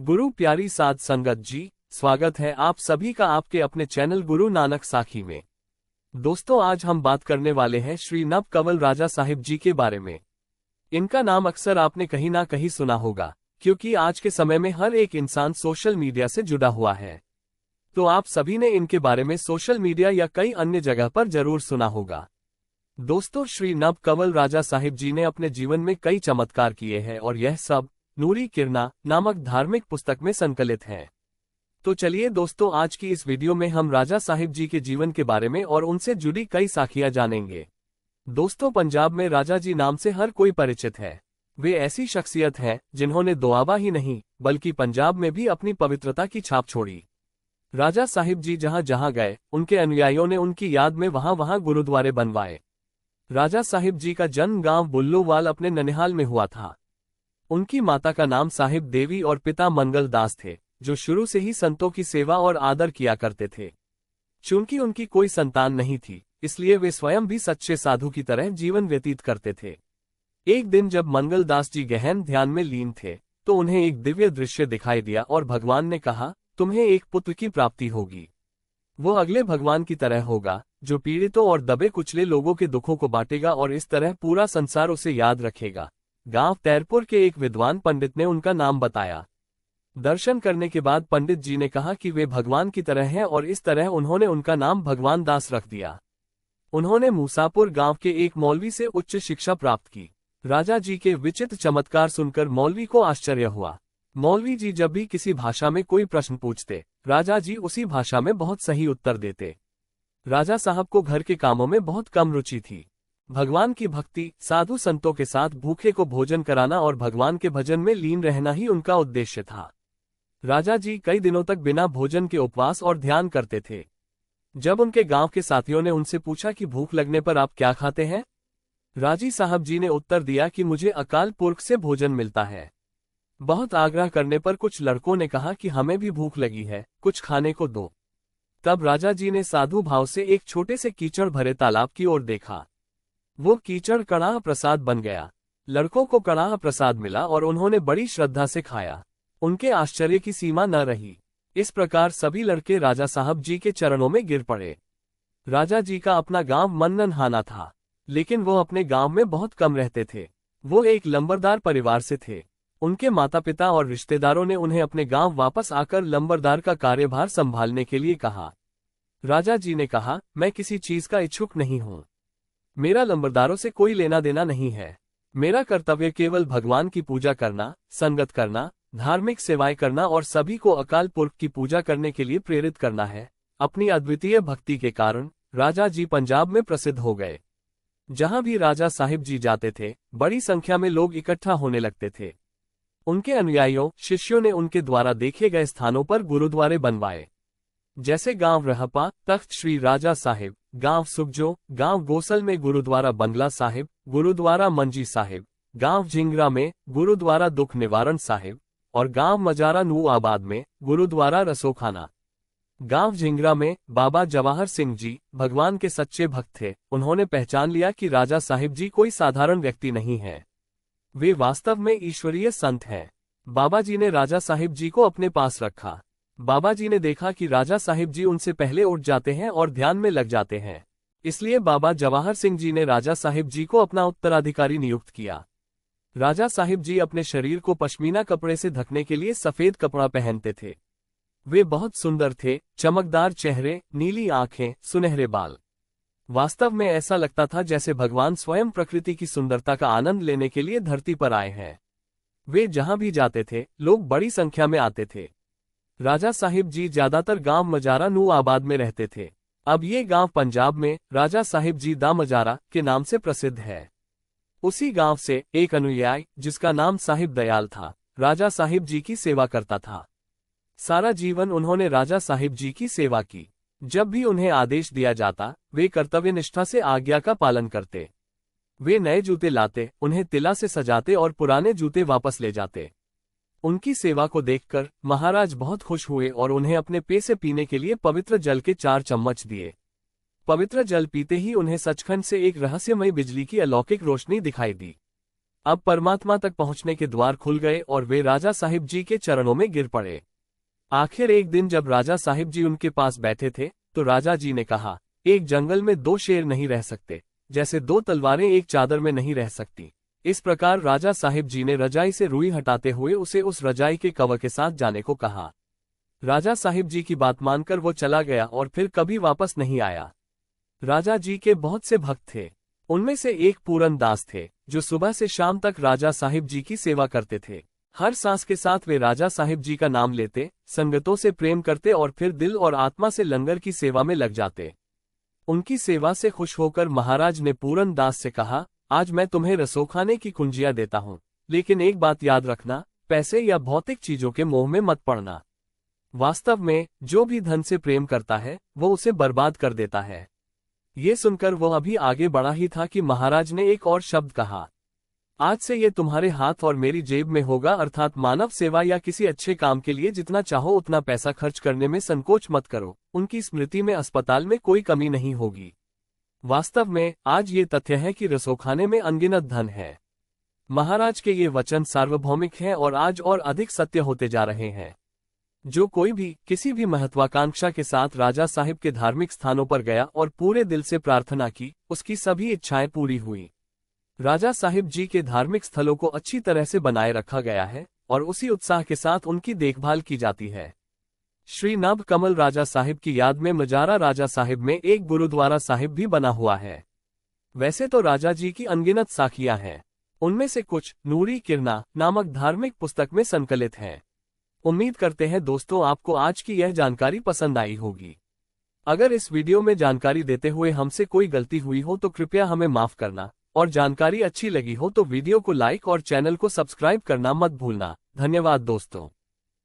गुरु प्यारी साध संगत जी, स्वागत है आप सभी का आपके अपने चैनल गुरु नानक साखी में। दोस्तों, आज हम बात करने वाले हैं श्री नव कंवल राजा साहिब जी के बारे में। इनका नाम अक्सर आपने कहीं ना कहीं सुना होगा, क्योंकि आज के समय में हर एक इंसान सोशल मीडिया से जुड़ा हुआ है। तो आप सभी ने इनके बारे में सोशल मीडिया या कई अन्य जगह पर जरूर सुना होगा। दोस्तों, श्री नव कंवल राजा साहिब जी ने अपने जीवन में कई चमत्कार किए हैं और यह सब नूरी किरणा नामक धार्मिक पुस्तक में संकलित है। तो चलिए दोस्तों, आज की इस वीडियो में हम राजा साहिब जी के जीवन के बारे में और उनसे जुड़ी कई साखियां जानेंगे। दोस्तों, पंजाब में राजा जी नाम से हर कोई परिचित है। वे ऐसी शख्सियत हैं जिन्होंने दोआबा ही नहीं बल्कि पंजाब में भी अपनी पवित्रता की छाप छोड़ी। राजा साहिब जी जहां जहां गए, उनके अनुयायियों ने उनकी याद में वहां वहां गुरुद्वारे बनवाए। राजा साहिब जी का जन्म गांव बुल्लोवाल अपने ननिहाल में हुआ था। उनकी माता का नाम साहिब देवी और पिता मंगल दास थे, जो शुरू से ही संतों की सेवा और आदर किया करते थे। चूंकि उनकी कोई संतान नहीं थी, इसलिए वे स्वयं भी सच्चे साधु की तरह जीवन व्यतीत करते थे। एक दिन जब मंगल दास जी गहन ध्यान में लीन थे, तो उन्हें एक दिव्य दृश्य दिखाई दिया और भगवान ने कहा, तुम्हें एक पुत्र की प्राप्ति होगी। वो अगले भगवान की तरह होगा, जो पीड़ितों और दबे कुचले लोगों के दुखों को बांटेगा और इस तरह पूरा संसार उसे याद रखेगा। गांव तैरपुर के एक विद्वान पंडित ने उनका नाम बताया। दर्शन करने के बाद पंडित जी ने कहा कि वे भगवान की तरह हैं और इस तरह उन्होंने उनका नाम भगवान दास रख दिया। उन्होंने मूसापुर गांव के एक मौलवी से उच्च शिक्षा प्राप्त की। राजा जी के विचित्र चमत्कार सुनकर मौलवी को आश्चर्य हुआ। मौलवी जी जब भी किसी भाषा में कोई प्रश्न पूछते, राजा जी उसी भाषा में बहुत सही उत्तर देते। राजा साहब को घर के कामों में बहुत कम रुचि थी। भगवान की भक्ति, साधु संतों के साथ भूखे को भोजन कराना और भगवान के भजन में लीन रहना ही उनका उद्देश्य था। राजा जी कई दिनों तक बिना भोजन के उपवास और ध्यान करते थे। जब उनके गांव के साथियों ने उनसे पूछा कि भूख लगने पर आप क्या खाते हैं, राजी साहब जी ने उत्तर दिया कि मुझे अकाल पुरख से भोजन मिलता है। बहुत आग्रह करने पर कुछ लड़कों ने कहा कि हमें भी भूख लगी है, कुछ खाने को दो। तब राजा जी ने साधु भाव से एक छोटे से कीचड़ भरे तालाब की ओर देखा। वो कीचड़ कड़ाह प्रसाद बन गया। लड़कों को कड़ाह प्रसाद मिला और उन्होंने बड़ी श्रद्धा से खाया। उनके आश्चर्य की सीमा न रही। इस प्रकार सभी लड़के राजा साहब जी के चरणों में गिर पड़े। राजा जी का अपना गांव मननहाना था, लेकिन वो अपने गांव में बहुत कम रहते थे। वो एक लंबरदार परिवार से थे। उनके माता पिता और रिश्तेदारों ने उन्हें अपने गांव वापस आकर लंबरदार का कार्यभार संभालने के लिए कहा। राजा जी ने कहा, मैं किसी चीज का इच्छुक नहीं हूं। मेरा लंबरदारों से कोई लेना देना नहीं है। मेरा कर्तव्य केवल भगवान की पूजा करना, संगत करना, धार्मिक सेवाएं करना और सभी को अकाल पुरख की पूजा करने के लिए प्रेरित करना है। अपनी अद्वितीय भक्ति के कारण राजा जी पंजाब में प्रसिद्ध हो गए। जहां भी राजा साहिब जी जाते थे, बड़ी संख्या में लोग इकट्ठा होने लगते थे। उनके अनुयायियों, शिष्यों ने उनके द्वारा देखे गए स्थानों पर गुरुद्वारे बनवाए, जैसे गांव रहपा तख्त श्री राजा साहिब, गांव सुखजो, गांव गोसल में गुरुद्वारा बंगला साहिब, गुरुद्वारा मंजी साहिब, गांव झिंगरा में गुरुद्वारा दुख निवारण साहिब और गांव मजारा नू आबाद में गुरुद्वारा रसोखाना। गांव झिंगरा में बाबा जवाहर सिंह जी भगवान के सच्चे भक्त थे। उन्होंने पहचान लिया कि राजा साहिब जी कोई साधारण व्यक्ति नहीं है, वे वास्तव में ईश्वरीय संत हैं। बाबा जी ने राजा साहिब जी को अपने पास रखा। बाबा जी ने देखा कि राजा साहिब जी उनसे पहले उठ जाते हैं और ध्यान में लग जाते हैं, इसलिए बाबा जवाहर सिंह जी ने राजा साहिब जी को अपना उत्तराधिकारी नियुक्त किया। राजा साहिब जी अपने शरीर को पश्मीना कपड़े से ढकने के लिए सफेद कपड़ा पहनते थे। वे बहुत सुंदर थे, चमकदार चेहरे, नीली आंखें, सुनहरे बाल। वास्तव में ऐसा लगता था जैसे भगवान स्वयं प्रकृति की सुंदरता का आनंद लेने के लिए धरती पर आए हैं। वे जहां भी जाते थे, लोग बड़ी संख्या में आते थे। राजा साहिब जी ज्यादातर गांव मजारा नू आबाद में रहते थे। अब ये गांव पंजाब में राजा साहिब जी दा मजारा के नाम से प्रसिद्ध है। उसी गांव से एक अनुयायी, जिसका नाम साहिब दयाल था, राजा साहिब जी की सेवा करता था। सारा जीवन उन्होंने राजा साहिब जी की सेवा की। जब भी उन्हें आदेश दिया जाता, वे कर्तव्य निष्ठा से आज्ञा का पालन करते। वे नए जूते लाते, उन्हें तिला से सजाते और पुराने जूते वापस ले जाते। उनकी सेवा को देखकर महाराज बहुत खुश हुए और उन्हें अपने पेय से पीने के लिए पवित्र जल के 4 चम्मच दिए। पवित्र जल पीते ही उन्हें सचखंड से एक रहस्यमयी बिजली की अलौकिक रोशनी दिखाई दी। अब परमात्मा तक पहुंचने के द्वार खुल गए और वे राजा साहिब जी के चरणों में गिर पड़े। आखिर एक दिन जब राजा साहिब जी उनके पास बैठे थे तो राजा जी ने कहा, एक जंगल में दो शेर नहीं रह सकते, जैसे दो तलवारें एक चादर में नहीं रह सकती। इस प्रकार राजा साहिब जी ने रजाई से रुई हटाते हुए उसे उस रजाई के कवर के साथ जाने को कहा। राजा साहिब जी की बात मानकर वो चला गया और फिर कभी वापस नहीं आया। राजा जी के बहुत से भक्त थे। उनमें से एक पूरन दास थे जो सुबह से शाम तक राजा साहिब जी की सेवा करते थे। हर सांस के साथ वे राजा साहिब जी का नाम लेते, संगतों से प्रेम करते और फिर दिल और आत्मा से लंगर की सेवा में लग जाते। उनकी सेवा से खुश होकर महाराज ने पूरन दास से कहा, आज मैं तुम्हें रसोखाने की कुंजियां देता हूं, लेकिन एक बात याद रखना, पैसे या भौतिक चीजों के मोह में मत पड़ना। वास्तव में जो भी धन से प्रेम करता है वो उसे बर्बाद कर देता है। ये सुनकर वो अभी आगे बढ़ा ही था कि महाराज ने एक और शब्द कहा, आज से ये तुम्हारे हाथ और मेरी जेब में होगा, अर्थात मानव सेवा या किसी अच्छे काम के लिए जितना चाहो उतना पैसा खर्च करने में संकोच मत करो। उनकी स्मृति में अस्पताल में कोई कमी नहीं होगी। वास्तव में आज ये तथ्य है कि रसोखाने में अनगिनत धन है। महाराज के ये वचन सार्वभौमिक हैं और आज और अधिक सत्य होते जा रहे हैं। जो कोई भी किसी भी महत्वाकांक्षा के साथ राजा साहिब के धार्मिक स्थानों पर गया और पूरे दिल से प्रार्थना की, उसकी सभी इच्छाएं पूरी हुई। राजा साहिब जी के धार्मिक स्थलों को अच्छी तरह से बनाए रखा गया है और उसी उत्साह के साथ उनकी देखभाल की जाती है। श्री नभ कमल राजा साहिब की याद में मजारा राजा साहिब में एक गुरुद्वारा साहिब भी बना हुआ है। वैसे तो राजा जी की अनगिनत साखियां हैं। उनमें से कुछ नूरी किरणा नामक धार्मिक पुस्तक में संकलित हैं। उम्मीद करते हैं दोस्तों आपको आज की यह जानकारी पसंद आई होगी। अगर इस वीडियो में जानकारी देते हुए हमसे कोई गलती हुई हो तो कृपया हमें माफ करना, और जानकारी अच्छी लगी हो तो वीडियो को लाइक और चैनल को सब्सक्राइब करना मत भूलना। धन्यवाद दोस्तों।